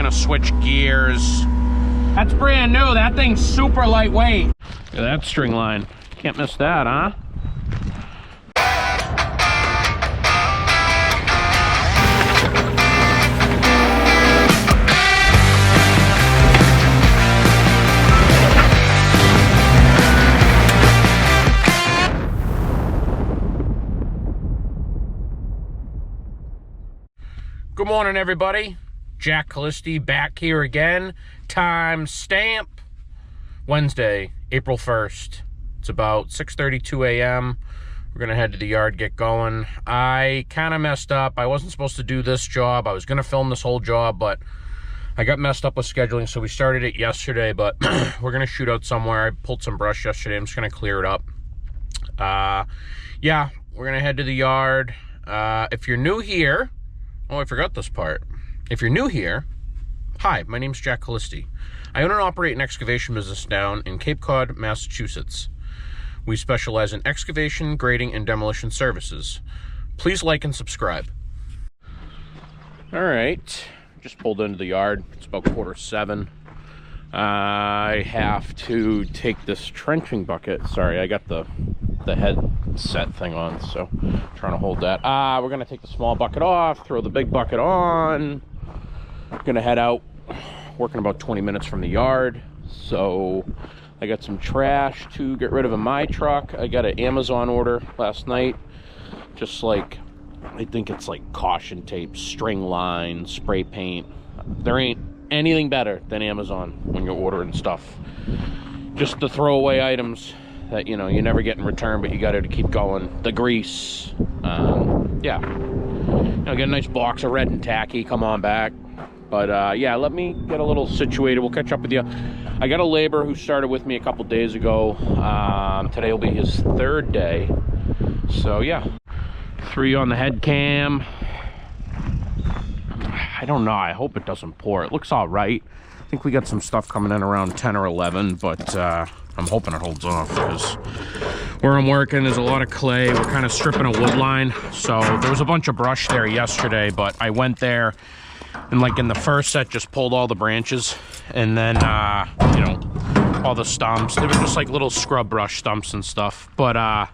gonna switch gears. That's brand new. That thing's super lightweight. Look at that string line. Can't miss that, huh? Good morning, everybody. Jack Callisti back here again. Time stamp Wednesday, April 1st. It's about 6:32 a.m. We're gonna head to the yard, get going. I kind of messed up. I wasn't supposed to do this job. I was gonna film this whole job, but I got messed up with scheduling, so we started it yesterday, but we're gonna shoot out somewhere. I pulled some brush yesterday. I'm just gonna clear it up. Yeah, we're gonna head to the yard. If you're new here, oh, I forgot this part. If you're new here, hi, my name's Jack Callisti. I own and operate an excavation business down in Cape Cod, Massachusetts. We specialize in excavation, grading, and demolition services. Please like and subscribe. All right, just pulled into the yard. It's about 6:45. I have to take this trenching bucket. Sorry, I got the headset thing on, so I'm trying to hold that. We're gonna take the small bucket off, throw the big bucket on. Gonna head out, working about 20 minutes from the yard. So I got some trash to get rid of in my truck. I got an Amazon order last night, just like, I think it's like caution tape, string line, spray paint. There ain't anything better than Amazon when you're ordering stuff. Just the throwaway items that, you know, you never get in return, but you got to keep going. The grease, yeah. You know, get a nice box of red and tacky, come on back. But yeah, let me get a little situated. We'll catch up with you. I got a laborer who started with me a couple days ago. Today will be his 3rd day. So yeah, 3 on the head cam. I don't know, I hope it doesn't pour. It looks all right. I think we got some stuff coming in around 10 or 11, but I'm hoping it holds off, because where I'm working is a lot of clay. We're kind of stripping a wood line. So there was a bunch of brush there yesterday, but I went there and like in the first set just pulled all the branches, and then you know, all the stumps. They were just like little scrub brush stumps and stuff, but I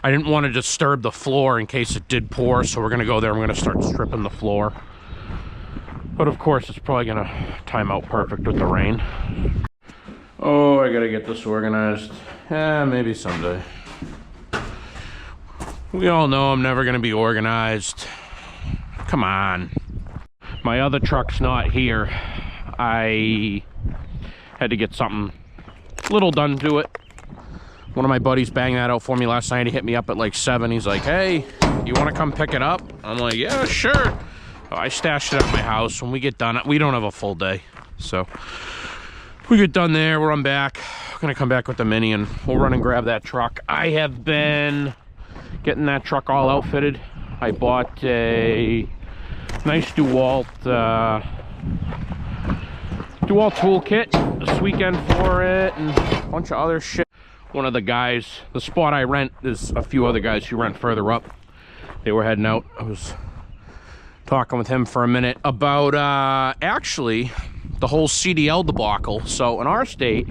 didn't want to disturb the floor in case it did pour, so we're gonna go there and we're gonna start stripping the floor. But of course it's probably gonna time out perfect with the rain. Oh, I gotta get this organized. Maybe someday. We all know I'm never gonna be organized. Come on. My other truck's not here. I had to get something little done to it. One of my buddies banged that out for me last night. He hit me up at like 7. He's like, hey, you wanna come pick it up? I'm like, yeah, sure. I stashed it at my house. When we get done, we don't have a full day. So we get done there, we'll run back. I'm gonna come back with the Mini and we'll run and grab that truck. I have been getting that truck all outfitted. I bought a nice DeWalt toolkit this weekend for it, and a bunch of other shit. One of the guys, the spot I rent, there's a few other guys who rent further up. They were heading out. I was talking with him for a minute about actually the whole CDL debacle. So in our state,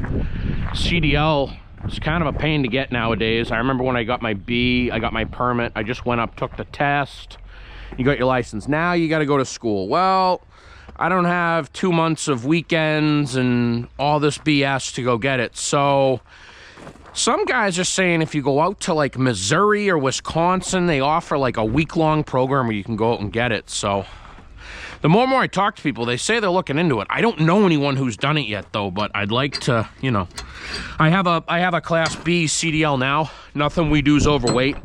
CDL is kind of a pain to get nowadays. I remember when I got my B, I got my permit, I just went up, took the test. You got your license. Now you got to go to school. Well, I don't have 2 months of weekends and all this BS to go get it. So some guys are saying if you go out to like Missouri or Wisconsin, they offer like a week-long program where you can go out and get it. So the more and more I talk to people, they say they're looking into it. I don't know anyone who's done it yet though, but I'd like to, you know, I have a Class B CDL now. Nothing we do is overweight.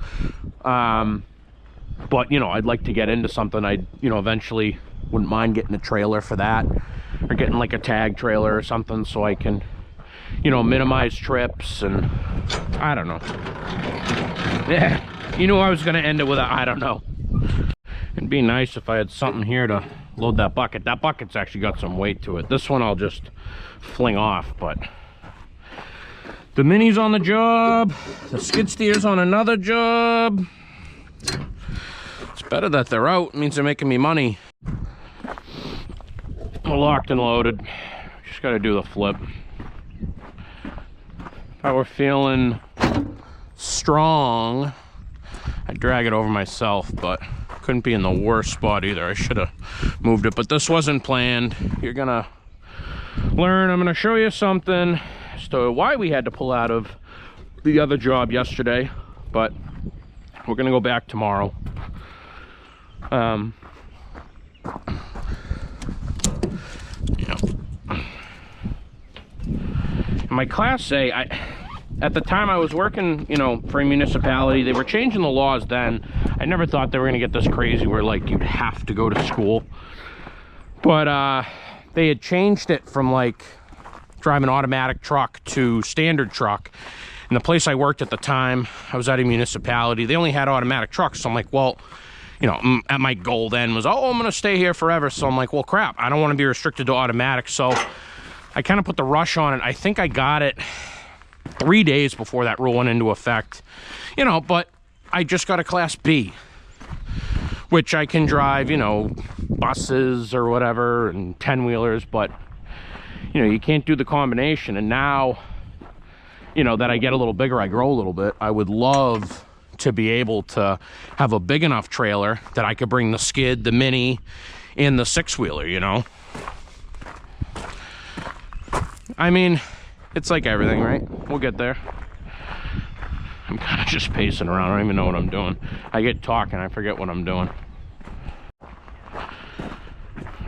But you know, I'd like to get into something. I, you know, eventually wouldn't mind getting a trailer for that, or getting like a tag trailer or something, so I can, you know, minimize trips. And I don't know. Yeah, you knew I was gonna end it with a I don't know. It'd be nice if I had something here to load that bucket. That bucket's actually got some weight to it. This one I'll just fling off, but the Mini's on the job, the skid steer's on another job. It's better that they're out. It means they're making me money. Oh, Locked and loaded. Just gotta do the flip. If I were feeling strong, I'd drag it over myself, but couldn't be in the worst spot either. I should have moved it, but this wasn't planned. You're gonna learn. I'm gonna show you something as to why we had to pull out of the other job yesterday, but we're gonna go back tomorrow. Yeah. My Class A, at the time I was working, you know, for a municipality. They were changing the laws then. I never thought they were gonna get this crazy where like you'd have to go to school. But they had changed it from like driving automatic truck to standard truck. And the place I worked at the time, I was at a municipality, they only had automatic trucks. So I'm like, well, you know, at my goal then was, oh, I'm gonna stay here forever. So I'm like, well, crap, I don't wanna be restricted to automatic. So I kind of put the rush on it. I think I got it 3 days before that rule went into effect, you know, but I just got a Class B, which I can drive, you know, buses or whatever and 10-wheelers, but, you know, you can't do the combination. And now, you know, that I get a little bigger, I grow a little bit, I would love to be able to have a big enough trailer that I could bring the skid, the mini, and the 6-wheeler, you know? I mean, it's like everything, right? We'll get there. I'm kind of just pacing around. I don't even know what I'm doing. I get talking, I forget what I'm doing.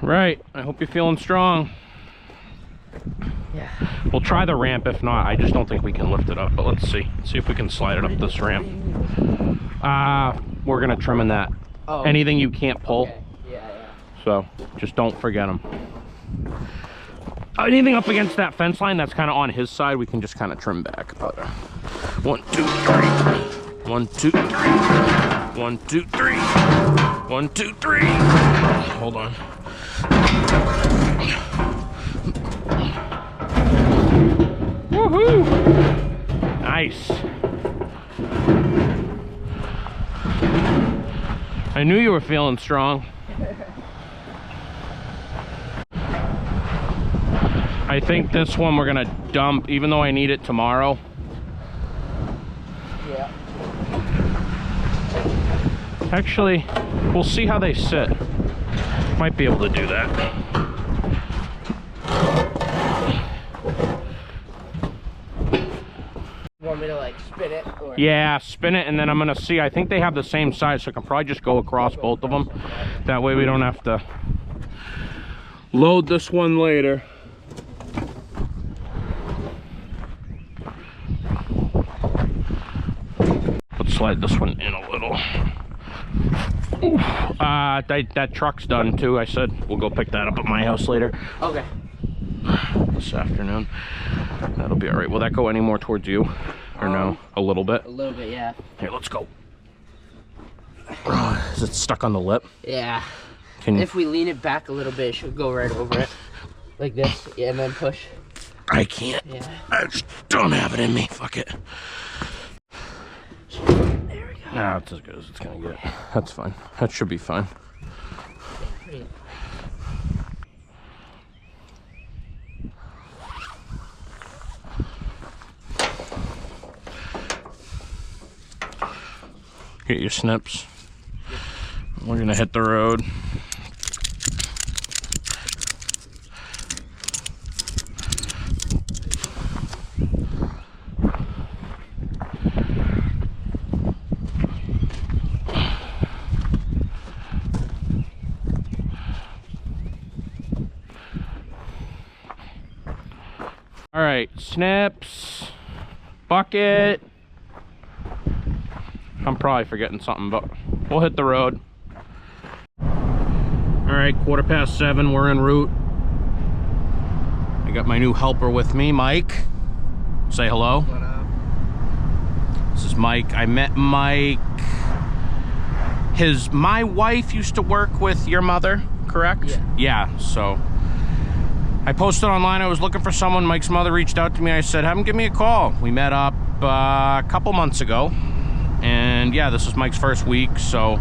Right, I hope you're feeling strong. Yeah. We'll try the ramp. If not, I just don't think we can lift it up, but let's see. See if we can slide it up this ramp. We're gonna trim in that. Oh. Anything you can't pull. Okay. Yeah. So just don't forget them. Anything up against that fence line that's kind of on his side, we can just kind of trim back. But 1, 2, 3. 1, 2, 3. 1, 2, 3. 1, 2, 3. Hold on. Woohoo! Nice. I knew you were feeling strong. I think this one we're gonna dump, even though I need it tomorrow. Yeah. Actually, we'll see how they sit. Might be able to do that. You want me to like spin it? Or? Yeah, spin it, and then I'm gonna see. I think they have the same size, so I can probably just go across both of them. That way we don't have to load this one later. Let's slide this one in a little. That truck's done too. I said we'll go pick that up at my house later. Okay. This afternoon. That'll be all right. Will that go any more towards you? Or no? A little bit? A little bit, yeah. Here, let's go. Is it stuck on the lip? Yeah. Can if we lean it back a little bit, it should go right over it. Like this. Yeah, and then push. I can't. Yeah. I just don't have it in me. Fuck it. There we go. Nah, it's as good as it's gonna get. That's fine. That should be fine. Get your snips. We're gonna hit the road. All right, snips, bucket. I'm probably forgetting something, but we'll hit the road. All right, 7:15, we're en route. I got my new helper with me, Mike. Say hello. What up? This is Mike. I met Mike. My wife used to work with your mother, correct? Yeah. Yeah, so I posted online, I was looking for someone. Mike's mother reached out to me. I said, have him give me a call. We met up a couple months ago. And yeah, this is Mike's first week, so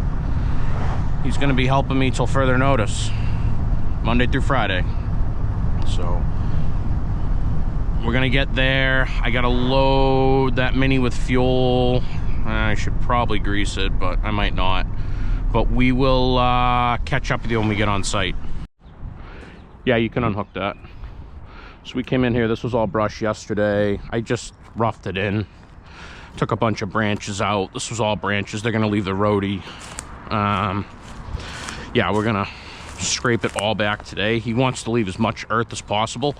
he's gonna be helping me till further notice. Monday through Friday. we're gonna get there. I gotta load that Mini with fuel. I should probably grease it, but I might not. But we will catch up with you when we get on site. Yeah, you can unhook that. So we came in here, this was all brush yesterday. I just roughed it in. Took a bunch of branches out. This was all branches. They're gonna leave the roadie. Yeah, we're gonna scrape it all back today. He wants to leave as much earth as possible,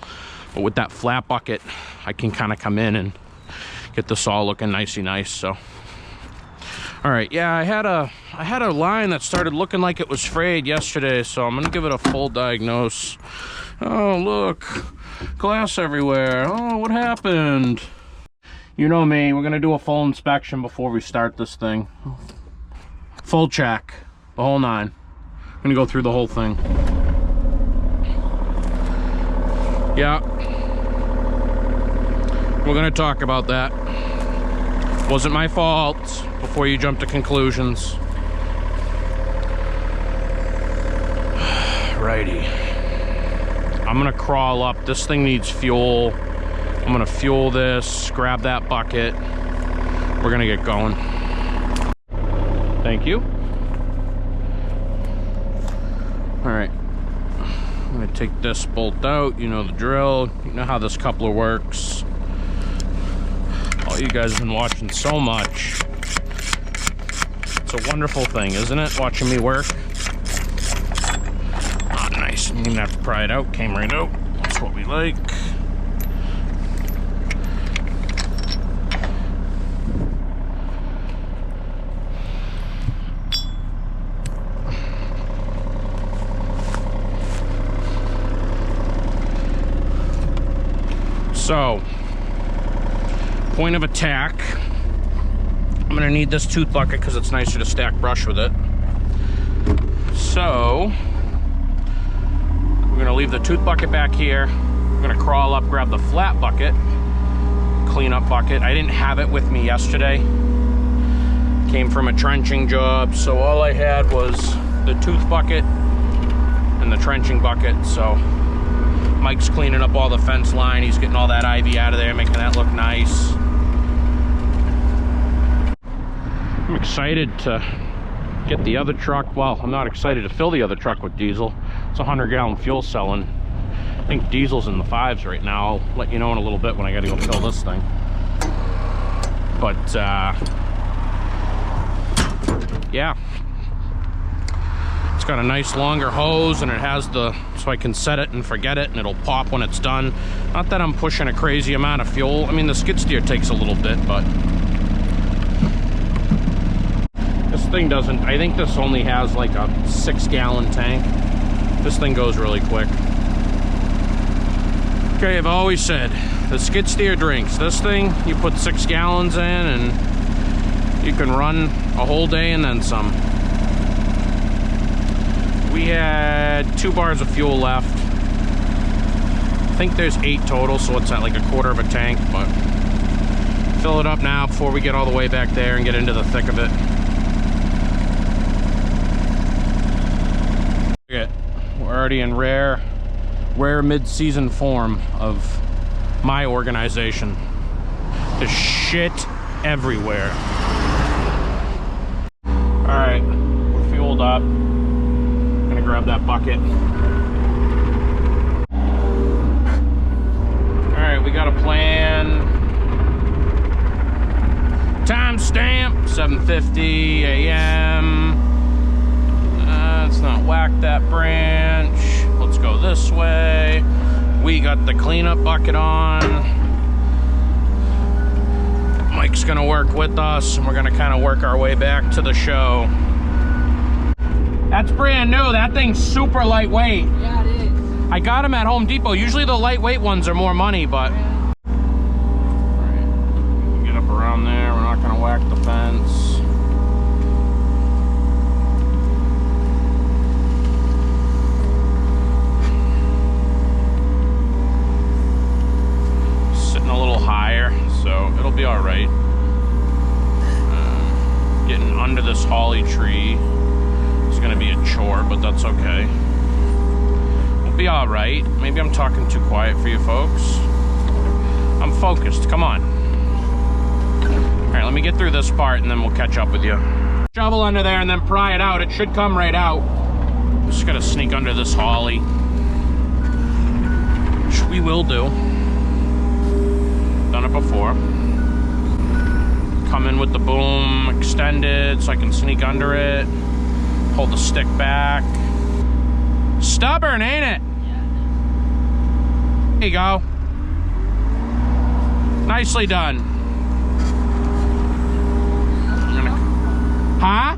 but with that flat bucket, I can kind of come in and get this all looking nicey nice. So, all right, yeah, I had a line that started looking like it was frayed yesterday, so I'm gonna give it a full diagnose. Oh, look, glass everywhere. Oh, what happened? You know me, we're gonna do a full inspection before we start this thing. Full check, the whole nine. I'm gonna go through the whole thing. Yeah, we're gonna talk about that. Wasn't my fault, before you jump to conclusions. Righty. I'm gonna crawl up. This thing needs fuel. I'm gonna fuel this, grab that bucket. We're gonna get going. Thank you. All right, I'm gonna take this bolt out. You know the drill. You know how this coupler works. Oh, you guys have been watching so much. It's a wonderful thing, isn't it? Watching me work. Ah, nice. You didn't have to pry it out. Came right out. That's what we like. So, point of attack. I'm gonna need this tooth bucket because it's nicer to stack brush with it. So, we're gonna leave the tooth bucket back here. We're gonna crawl up, grab the flat bucket, cleanup bucket. I didn't have it with me yesterday. Came from a trenching job, so all I had was the tooth bucket and the trenching bucket. So Mike's cleaning up all the fence line. He's getting all that ivy out of there, making that look nice. I'm excited to get the other truck. Well, I'm not excited to fill the other truck with diesel. It's a 100-gallon fuel cell, and I think diesel's in the 5s right now. I'll let you know in a little bit when I gotta go fill this thing. But, yeah. It's got a nice longer hose, and it has the, so I can set it and forget it, and it'll pop when it's done. Not that I'm pushing a crazy amount of fuel. I mean, the skid steer takes a little bit, but this thing doesn't. I think this only has like a 6-gallon tank. This thing goes really quick. Okay, I've always said the skid steer drinks. This thing, you put 6 gallons in and you can run a whole day and then some. We had 2 bars of fuel left. I think there's 8 total, so it's at like a quarter of a tank, but fill it up now before we get all the way back there and get into the thick of it. We're already in rare mid-season form of my organization. There's shit everywhere. All right, we're fueled up. Gonna grab that bucket. All right, we got a plan. Timestamp 7:50 a.m. Let's not whack that branch. Let's go this way. We got the cleanup bucket on. Mike's gonna work with us, and we're gonna kind of work our way back to the show. That's brand new. That thing's super lightweight. Yeah, it is. I got them at Home Depot. Usually the lightweight ones are more money, but Yeah. all right, get up around there. We're not gonna whack the fence. A little higher, so it'll be all right. Getting under this holly tree is going to be a chore, but that's okay. We'll be all right. Maybe I'm talking too quiet for you folks. I'm focused, come on. All right, let me get through this part and then we'll catch up with you. Shovel under there and then pry it out. It should come right out. Just gotta sneak under this holly, which we will do. Done it before. Come in with the boom extended so I can sneak under it. Hold the stick back. Stubborn, ain't it? There you go. Nicely done. Huh?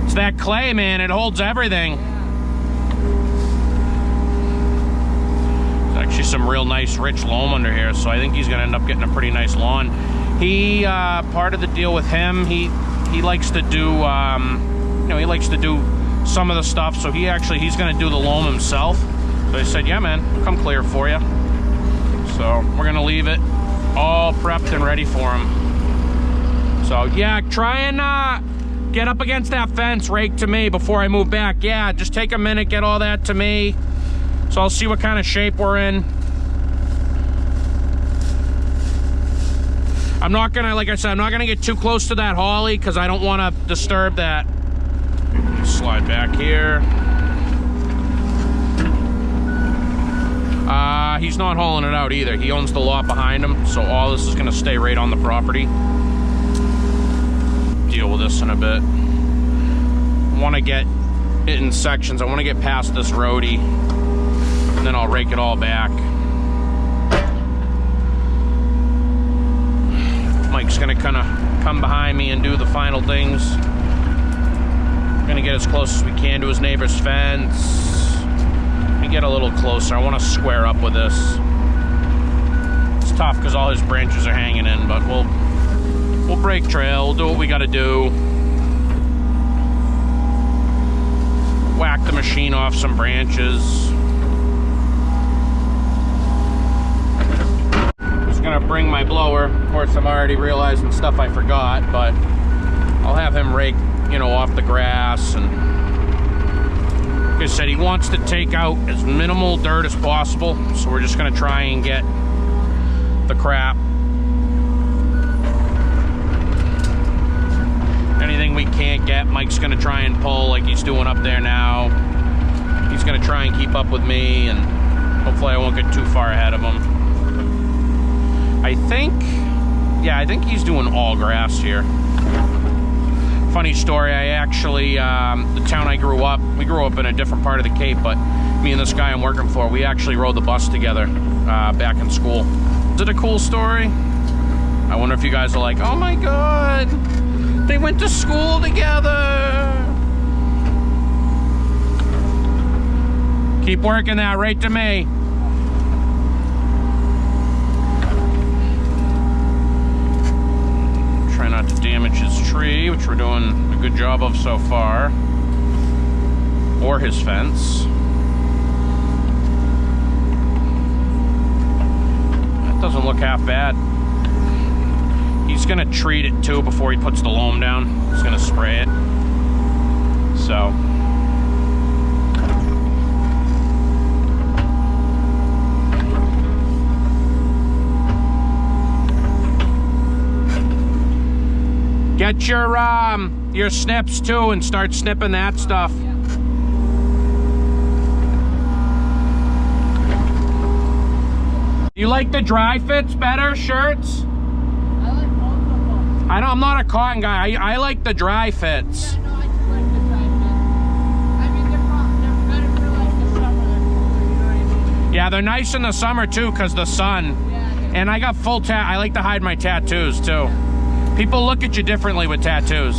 It's that clay, man. It holds everything. There's actually some real nice rich loam under here, so I think he's gonna end up getting a pretty nice lawn. He, part of the deal with him, he likes to do, he likes to do some of the stuff, so he's gonna do the loam himself. So I said, yeah, man, I'll come clear for you. So we're gonna leave it all prepped and ready for him. So yeah, try and get up against that fence, rake to me before I move back. Yeah, just take a minute, get all that to me. So I'll see what kind of shape we're in. I'm not gonna, like I said, I'm not gonna get too close to that holly because I don't want to disturb that. Slide back here. He's not hauling it out either. He owns the lot behind him, so all this is gonna stay right on the property. Deal with this in a bit. I want to get it in sections. I want to get past this roadie, and then I'll rake it all back. Mike's gonna kind of come behind me and do the final things. Gonna get as close as we can to his neighbor's fence. Let me get a little closer. I want to square up with this. It's tough because all his branches are hanging in, but we'll break trail. We'll do what we got to do. Whack the machine off some branches. Just gonna bring my blower. Of course, I'm already realizing stuff I forgot, but I'll have him rake, off the grass. And like I said, he wants to take out as minimal dirt as possible, so we're just gonna try and get the crap. Anything we can't get, Mike's gonna try and pull like he's doing up there now. He's gonna try and keep up with me, and hopefully I won't get too far ahead of him. I think he's doing all grass here. Funny story, I actually, the town I grew up, we grew up in a different part of the Cape, but me and this guy I'm working for, we actually rode the bus together back in school. Is it a cool story? I wonder if you guys are like, oh my God, they went to school together. Keep working that right to me. Try not to damage his tree, which we're doing a good job of so far. Or his fence. That doesn't look half bad. He's gonna treat it too before he puts the loam down. He's gonna spray it. So. Get your snips too and start snipping that stuff. You like the dry fits better, shirts? I like both of them. I'm not a cotton guy. I like the dry fits. Yeah, no, I just like the dry fits. I mean, they're better for like the summer. They're cooler, you know what I mean? Yeah, they're nice in the summer too because the sun. Yeah, And I got full I like to hide my tattoos too. People look at you differently with tattoos.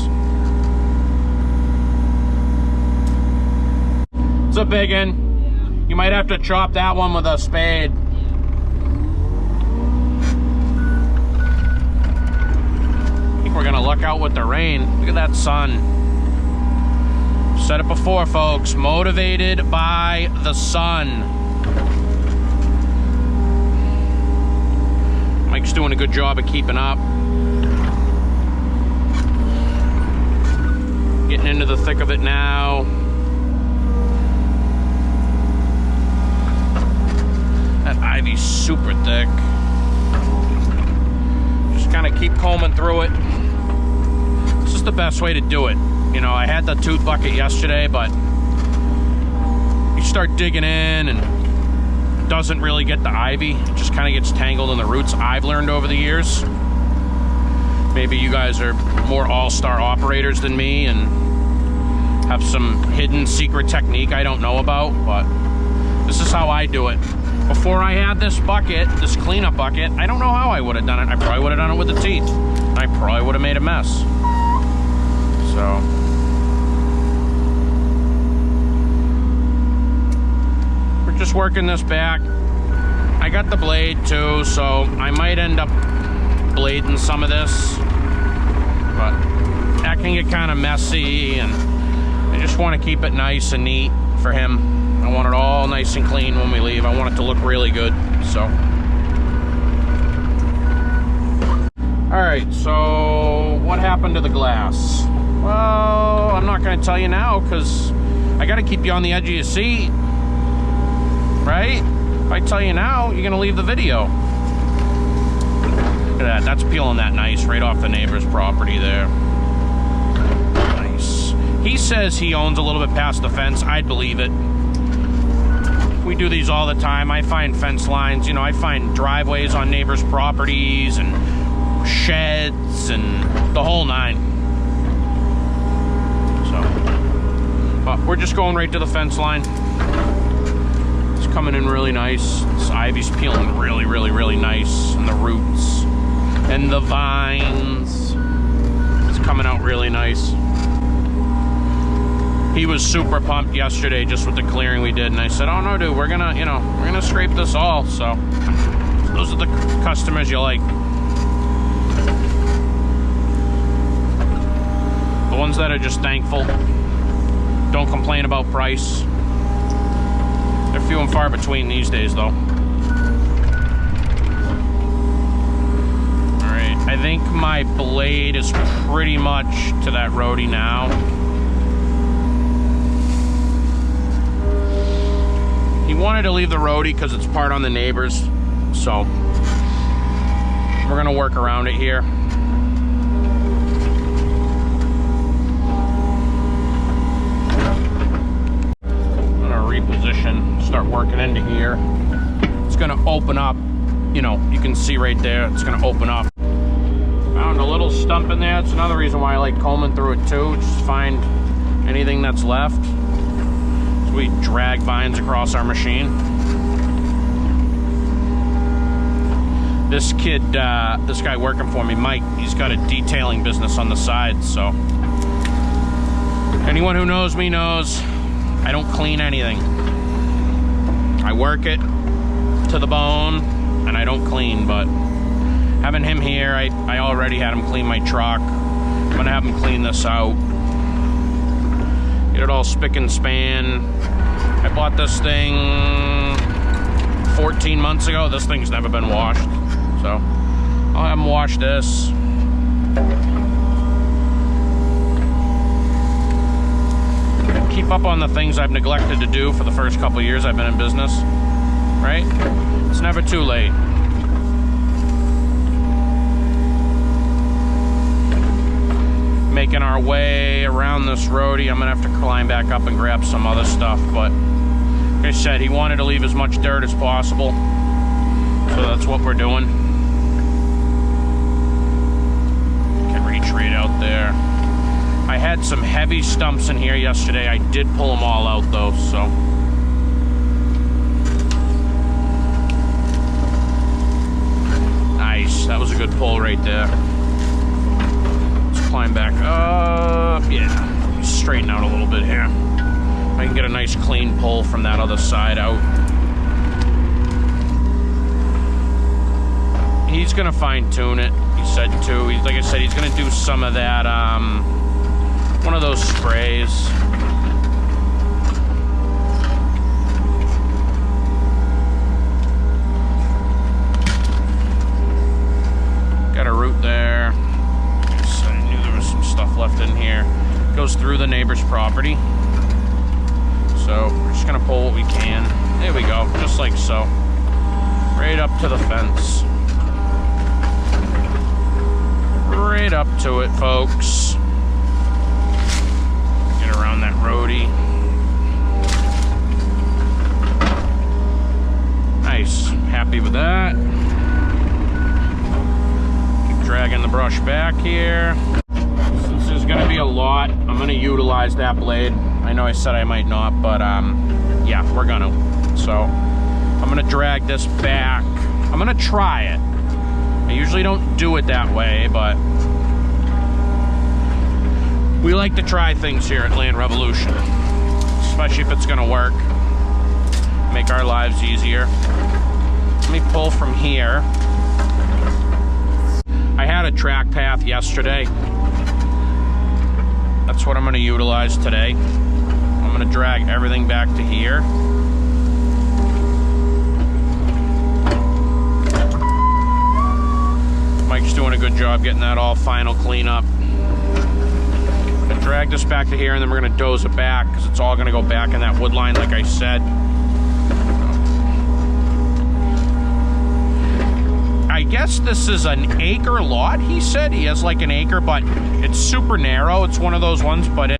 It's a big one. Yeah. You might have to chop that one with a spade. I think we're gonna luck out with the rain. Look at that sun. Said it before, folks. Motivated by the sun. Mike's doing a good job of keeping up. Getting into the thick of it now. ivy's super thick. Just kind of keep combing through it. This is the best way to do it. You know, I had the tooth bucket yesterday, but you start digging in and it doesn't really get the ivy. It just kind of gets tangled in the roots. I've learned over the years. Maybe you guys are more all-star operators than me and have some hidden secret technique I don't know about, but this is how I do it. Before I had this bucket, this cleanup bucket, I don't know how I would have done it. I probably would have done it with the teeth. I probably would have made a mess. So we're just working this back. I got the blade too, so I might end up blading some of this, but that can get kind of messy, and I just want to keep it nice and neat for him. I want it all nice and clean when we leave. I want it to look really good. So all right, so what happened to the glass? Well, I'm not going to tell you now because I got to keep you on the edge of your seat, right? If I tell you now, you're going to leave the video. Look at that. That's peeling that nice right off the neighbor's property there. Nice. He says he owns a little bit past the fence. I'd believe it. We do these all the time. I find fence lines. You know, I find driveways on neighbors' properties and sheds and the whole nine. So, but we're just going right to the fence line. It's coming in really nice. This ivy's peeling really, really, really nice. And the roots and the vines. It's coming out really nice. He was super pumped yesterday just with the clearing we did, and I said, oh no dude, we're gonna scrape this all. So those are the customers you like. The ones that are just thankful, don't complain about price. They're few and far between these days though. Alright, I think my blade is pretty much to that roadie now. He wanted to leave the roadie because it's part on the neighbors, so we're gonna work around it here. I'm gonna reposition, start working into here. It's gonna open up, you know, you can see right there, it's gonna open up. Found a little stump in there. It's another reason why I like combing through it too, just find anything that's left. We drag vines across our machine. This kid, this guy working for me, Mike, he's got a detailing business on the side, so anyone who knows me knows I don't clean anything. I work it to the bone and I don't clean, but having him here, I already had him clean my truck. I'm gonna have him clean this out. Get it all spick and span. I bought this thing 14 months ago. This thing's never been washed. So I'll have him wash this. Keep up on the things I've neglected to do for the first couple of years I've been in business. Right? It's never too late. Making our way around this roadie. I'm gonna have to climb back up and grab some other stuff, but like I said, he wanted to leave as much dirt as possible, so that's what we're doing. Can reach right out there. I had some heavy stumps in here yesterday. I did pull them all out though, so nice. That was a good pull right there. Climb back up, yeah, straighten out a little bit here. I can get a nice clean pull from that other side out. He's gonna fine tune it, he said too. Like I said, he's gonna do some of that, one of those sprays. Got a root there. Left in here, goes through the neighbor's property, so we're just gonna pull what we can. There we go, just like so. Right up to the fence. Right up to it, folks. Get around that roadie. Nice. Happy with that. Keep dragging the brush back here. Since there's gonna be a lot, I'm gonna utilize that blade. I know I said I might not, but yeah, we're gonna. So I'm gonna drag this back. I'm gonna try it. I usually don't do it that way, but we like to try things here at Land Revolution, especially if it's gonna work, make our lives easier. Let me pull from here. I had a track path yesterday. That's what I'm gonna utilize today. I'm gonna drag everything back to here. Mike's doing a good job getting that all final clean up. Drag this back to here, and then we're gonna doze it back because it's all gonna go back in that wood line like I said. I guess this is an acre lot, he said. He has like an acre, but it's super narrow. It's one of those ones, but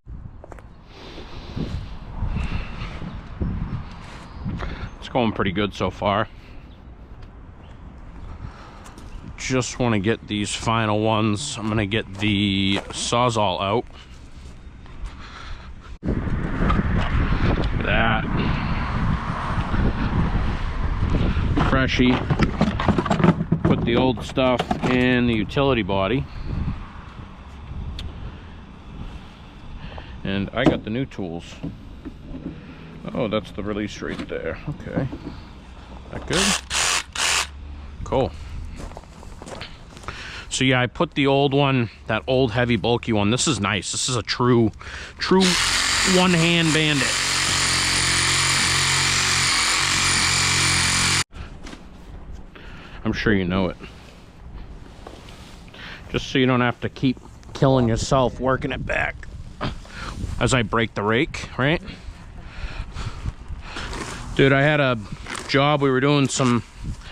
it's going pretty good so far. Just want to get these final ones. I'm gonna get the Sawzall out. That freshie, put the old stuff in the utility body, and I got the new tools. Oh, that's the release right there. Okay, that good? Cool. So yeah, I put the old one, that old heavy bulky one. This is nice. This is a true one-hand bandit. I'm sure you know it. Just so you don't have to keep killing yourself working it back as I break the rake, right? Dude, I had a job, we were doing some,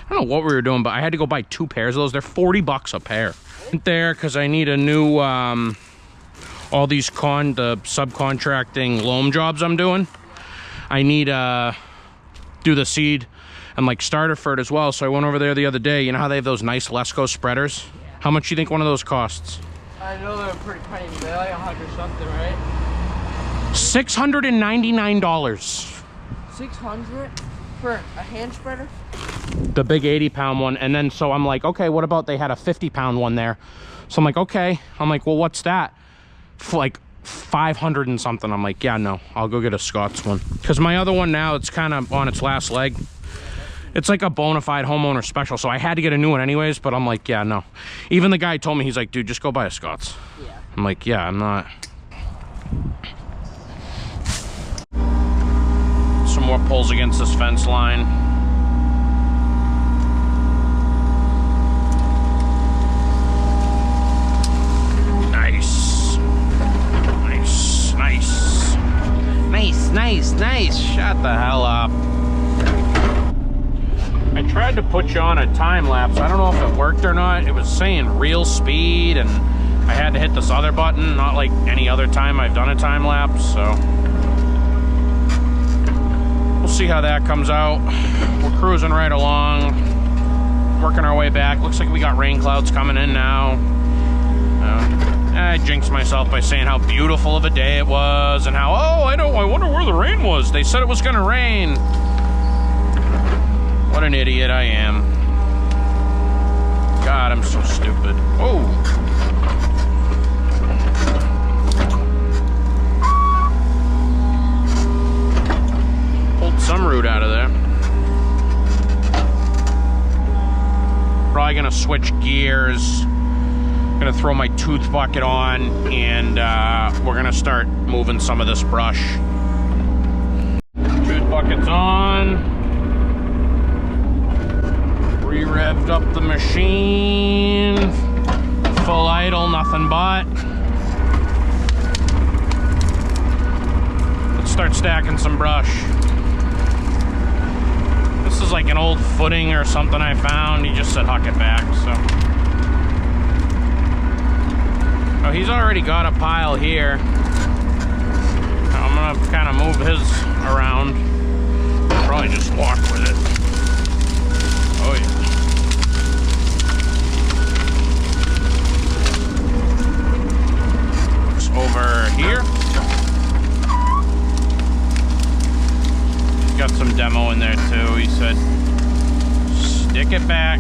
I don't know what we were doing, but I had to go buy 2 pairs of those. They're 40 bucks a pair. There, because I need a new, all these the subcontracting loam jobs I'm doing. I need do the seed and like starter for it as well. So I went over there the other day. You know how they have those nice Lesco spreaders? Yeah. How much do you think one of those costs? I know they're pretty penny. They're like 100 something, right? $699. 600 for a hand spreader? The big 80-pound one. And then so I'm like, okay, what about they had a 50-pound one there? So I'm like, okay. I'm like, well, what's that? For like 500 and something. I'm like, yeah, no, I'll go get a Scott's one. Because my other one now, it's kind of on its last leg. It's like a bona fide homeowner special, so I had to get a new one anyways, but I'm like, yeah, no. Even the guy told me, he's like, dude, just go buy a Scott's. Yeah. I'm like, yeah, I'm not. Some more pulls against this fence line. Nice. Nice, nice. Nice, nice, nice. Shut the hell up. I tried to put you on a time lapse. I don't know if it worked or not. It was saying real speed, and I had to hit this other button, not like any other time I've done a time lapse, so we'll see how that comes out. We're cruising right along, working our way back. Looks like we got rain clouds coming in now. I jinxed myself by saying how beautiful of a day it was, and how, oh, I wonder where the rain was. They said it was gonna rain. What an idiot I am. God, I'm so stupid. Oh. Pulled some root out of there. Probably gonna switch gears. Gonna throw my tooth bucket on, and we're gonna start moving some of this brush. Tooth bucket's on. Re-revved up the machine. Full idle, nothing but. Let's start stacking some brush. This This is like an old footing or something I found. He just said huck it back, so. Oh, he's already got a pile here. I'm gonna kind of move his around. Probably just walk with it. Oh yeah. It's over here. He's got some demo in there too. He said, stick it back.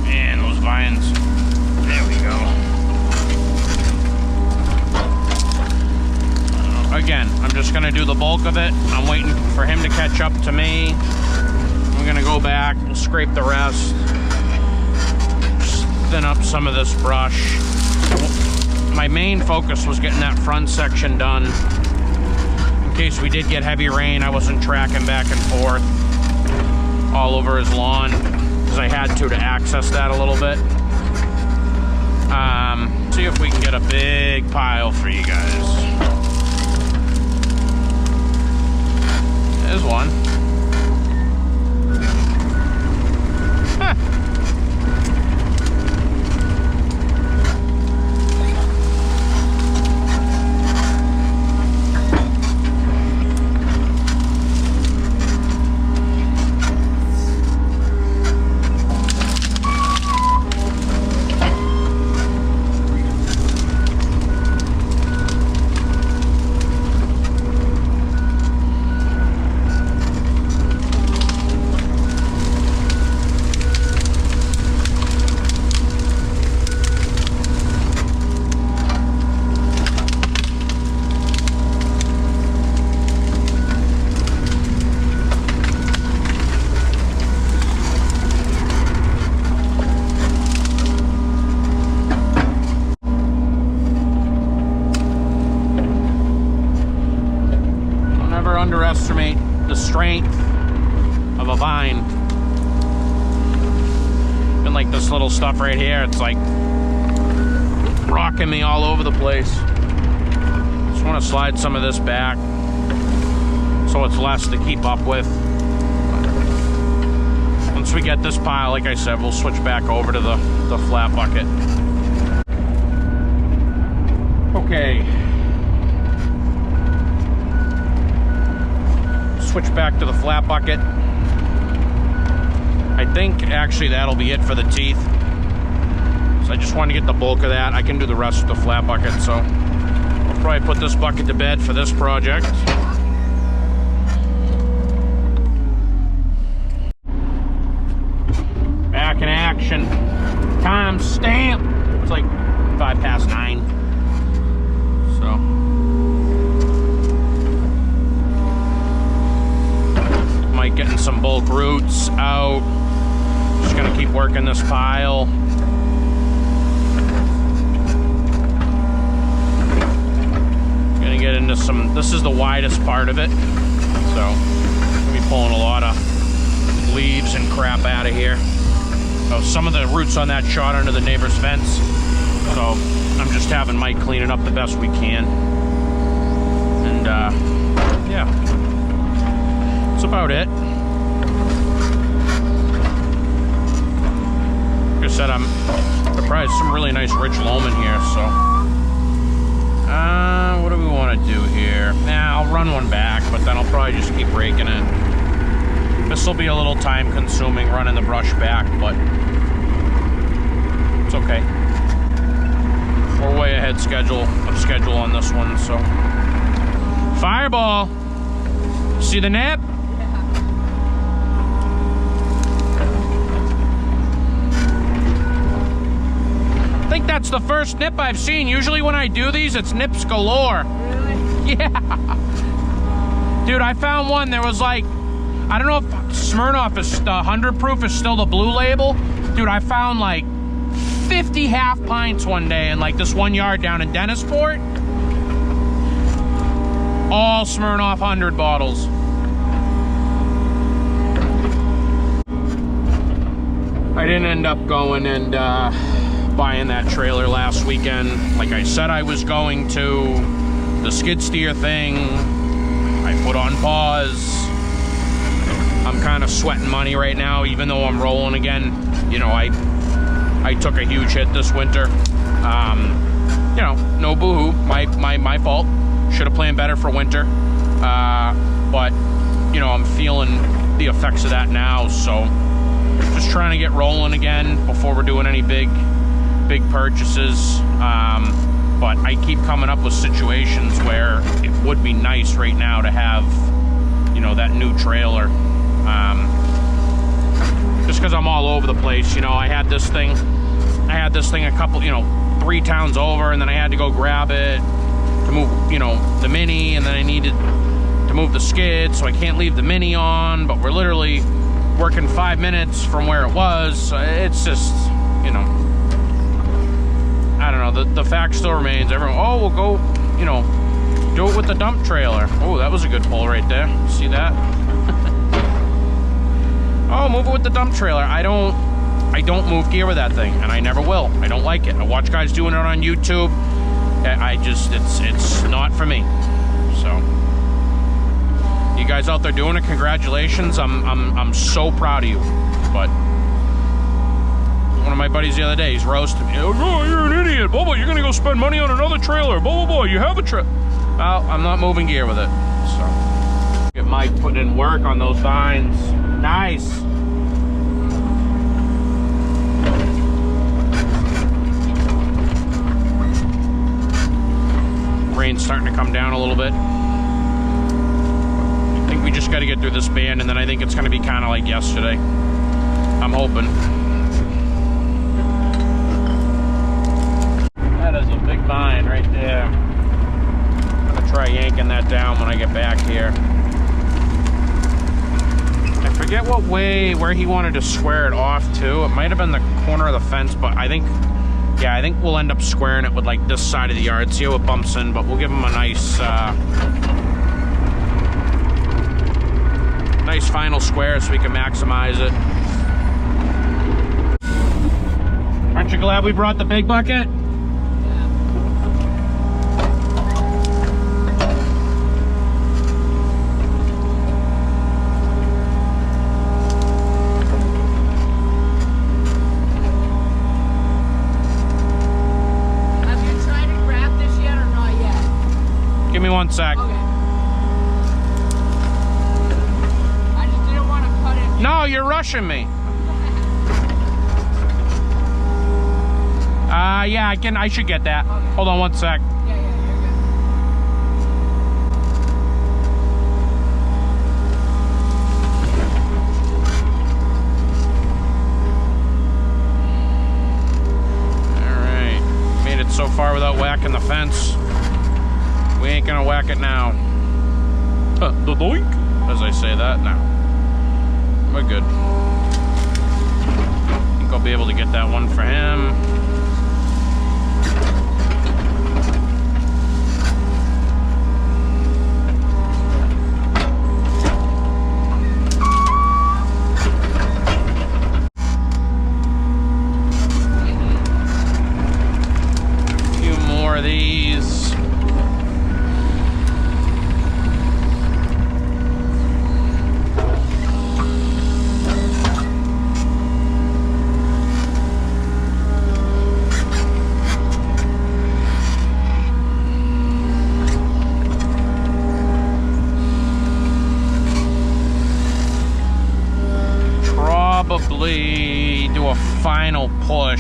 Man, those vines. There we go. Again, I'm just gonna do the bulk of it. I'm waiting for him to catch up to me. I'm gonna go back and scrape the rest. Just thin up some of this brush. My main focus was getting that front section done. In case we did get heavy rain, I wasn't tracking back and forth all over his lawn, because I had to access that a little bit. See if we can get a big pile for you guys. There's one. Huh. Underestimate the strength of a vine. And like this little stuff right here, it's like rocking me all over the place. Just want to slide some of this back so it's less to keep up with. Once we get this pile, like I said, we'll switch back over to the flat bucket. Okay. Switch back to the flat bucket. I think actually that'll be it for the teeth. So I just want to get the bulk of that. I can do the rest with the flat bucket, so I'll probably put this bucket to bed for this project. Back in action. Time stamp. It's like 9:05. So getting some bulk roots out. Just gonna keep working this pile. Gonna get into some, this is the widest part of it, so I'm gonna be pulling a lot of leaves and crap out of here. So some of the roots on that shot under the neighbor's fence, so I'm just having Mike clean it up the best we can. And yeah, that's about it. Like I said, I'm surprised some really nice rich loam in here, so what do we want to do here? Nah, I'll run one back, but then I'll probably just keep raking it. This will be a little time consuming running the brush back, but it's okay. We're way ahead of schedule on this one, so. Fireball! See the nip? I think that's the first nip I've seen. Usually when I do these, it's nips galore. Really? Yeah. Dude, I found one. There was like, I don't know if Smirnoff is 100 proof is still the blue label. Dude, I found like 50 half pints one day in like this 1 yard down in Dennisport. All Smirnoff 100 bottles. I didn't end up going and buying that trailer last weekend like I said I was going to. The skid steer thing I put on pause. I'm I'm kind of sweating money right now, even though I'm rolling again. You know, I took a huge hit this winter. You know, no boo-hoo, my fault. Should have planned better for winter. But, you know, I'm feeling the effects of that now, so just trying to get rolling again before we're doing any big purchases. But I keep coming up with situations where it would be nice right now to have, you know, that new trailer. Just because I'm all over the place. You know, I had this thing a couple, you know, 3 towns over, and then I had to go grab it to move, you know, the Mini, and then I needed to move the skid, so I can't leave the Mini on, but we're literally working 5 minutes from where it was. It's just, you know, I don't know, the fact still remains. Everyone, oh, we'll go, you know, do it with the dump trailer. Oh, that was a good pull right there. See that? Oh, move it with the dump trailer. I don't move gear with that thing, and I never will. I don't like it. I watch guys doing it on YouTube. It's not for me. So, you guys out there doing it, congratulations. I'm so proud of you. But one of my buddies the other day, he's roasting me. Oh, you're an idiot. Bubba, you're gonna go spend money on another trailer. Blah, blah, blah. You have a trailer. Well, I'm not moving gear with it. So, get Mike putting in work on those vines. Nice. Rain's starting to come down a little bit. I think we just got to get through this band, and then I think it's going to be kind of like yesterday. I'm hoping. That is a big vine right there. I'm going to try yanking that down when I get back here. I forget what way, where he wanted to square it off to. It might have been the corner of the fence, but I think, yeah, I think we'll end up squaring it with like this side of the yard. See how it bumps in, but we'll give him a nice, nice final square so we can maximize it. Aren't you glad we brought the big bucket? Give me 1 sec. Okay. I just didn't want to cut it. No, you're rushing me. Yeah, I should get that. Okay. Hold on 1 sec. Yeah, you're good. All right. Made it so far without whacking the fence. We ain't gonna whack it now. The doink, as I say that now. We're good. I think I'll be able to get that one for him. A few more of these. Probably do a final pull, and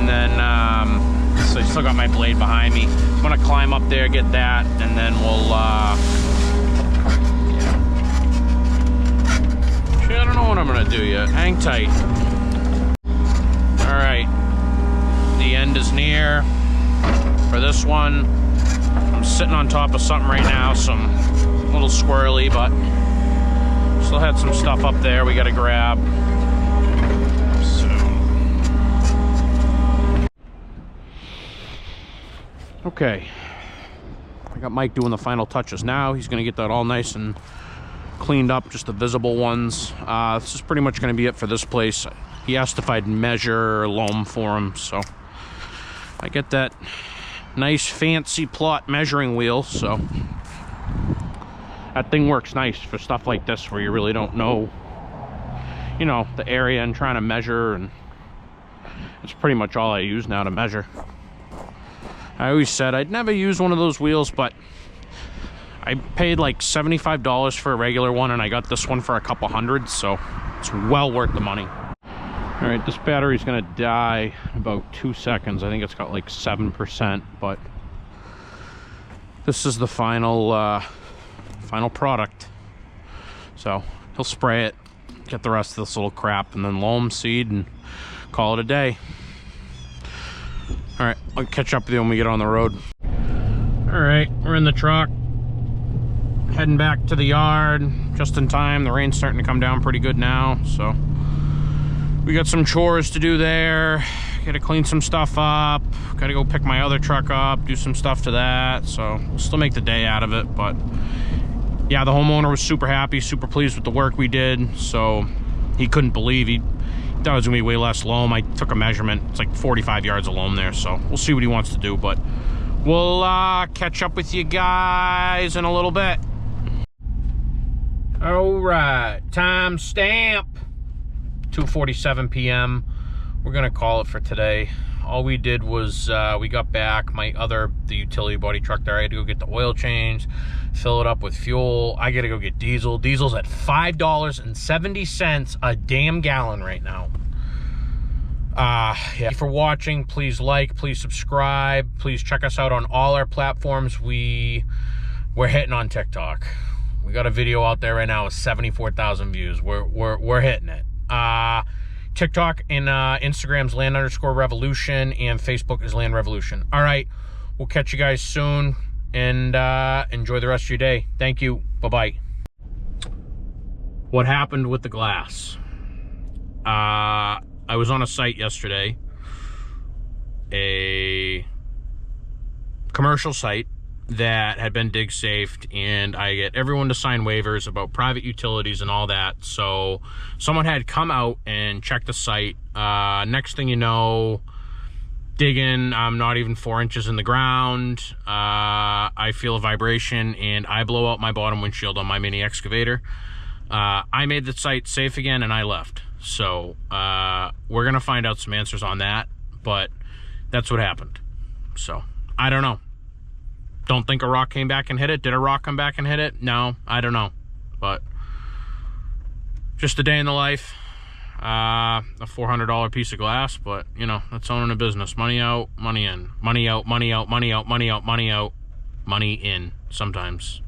then so I still got my blade behind me. I'm gonna climb up there, get that, and then we'll yeah. Actually, I don't know what I'm gonna do yet. Hang tight. All right, the end is near for this one. I'm sitting on top of something right now, so I'm a little squirrely, but still had some stuff up there we gotta grab. So, okay, I got Mike doing the final touches now. He's gonna get that all nice and cleaned up, just the visible ones. This is pretty much gonna be it for this place. He asked if I'd measure loam for him, so I get that nice fancy plot measuring wheel, so That thing works nice for stuff like this where you really don't know, you know, the area and trying to measure, and it's pretty much all I use now to measure. I always said I'd never use one of those wheels, but I paid like $75 for a regular one, and I got this one for a couple hundred, so it's well worth the money. All right, this battery's gonna die in about 2 seconds. I think it's got like 7%, but this is the final final product. So he'll spray it, get the rest of this little crap, and then loam, seed, and call it a day. All right, I'll catch up with you when we get on the road. All right, we're in the truck, heading back to the yard just in time. The rain's starting to come down pretty good now, so we got some chores to do there. Gotta clean some stuff up, gotta go pick my other truck up, do some stuff to that, so we'll still make the day out of it. But yeah, the homeowner was super happy, super pleased with the work we did, so he couldn't believe, he thought it was gonna be way less loam. I took a measurement, it's like 45 yards of loam there, so we'll see what he wants to do, but we'll catch up with you guys in a little bit. All right, time stamp, 2:47 p.m. We're gonna call it for today. All we did was we got back the utility body truck there. I had to go get the oil change, fill it up with fuel. I gotta go get diesel. Diesel's at $5.70 a damn gallon right now. Yeah. Thank you for watching. Please like, please subscribe, please check us out on all our platforms. We're hitting on TikTok. We got a video out there right now with 74,000 views. We're hitting it. TikTok and Instagram's land_revolution, and Facebook is Land Revolution. All right, we'll catch you guys soon, and enjoy the rest of your day. Thank you. Bye-bye. What happened with the glass? I was on a site yesterday, a commercial site that had been dig safed, and I get everyone to sign waivers about private utilities and all that. So someone had come out and checked the site. Next thing you know, digging, I'm not even 4 inches in the ground. I feel a vibration and I blow out my bottom windshield on my mini excavator. I made the site safe again and I left. So we're gonna find out some answers on that, but that's what happened. So I don't know. Don't think a rock came back and hit it. Did a rock come back and hit it? No, I don't know. But just a day in the life. A $400 piece of glass, but you know, that's owning a business. Money out, money in. Money out, money out, money out, money out, money out, money in sometimes.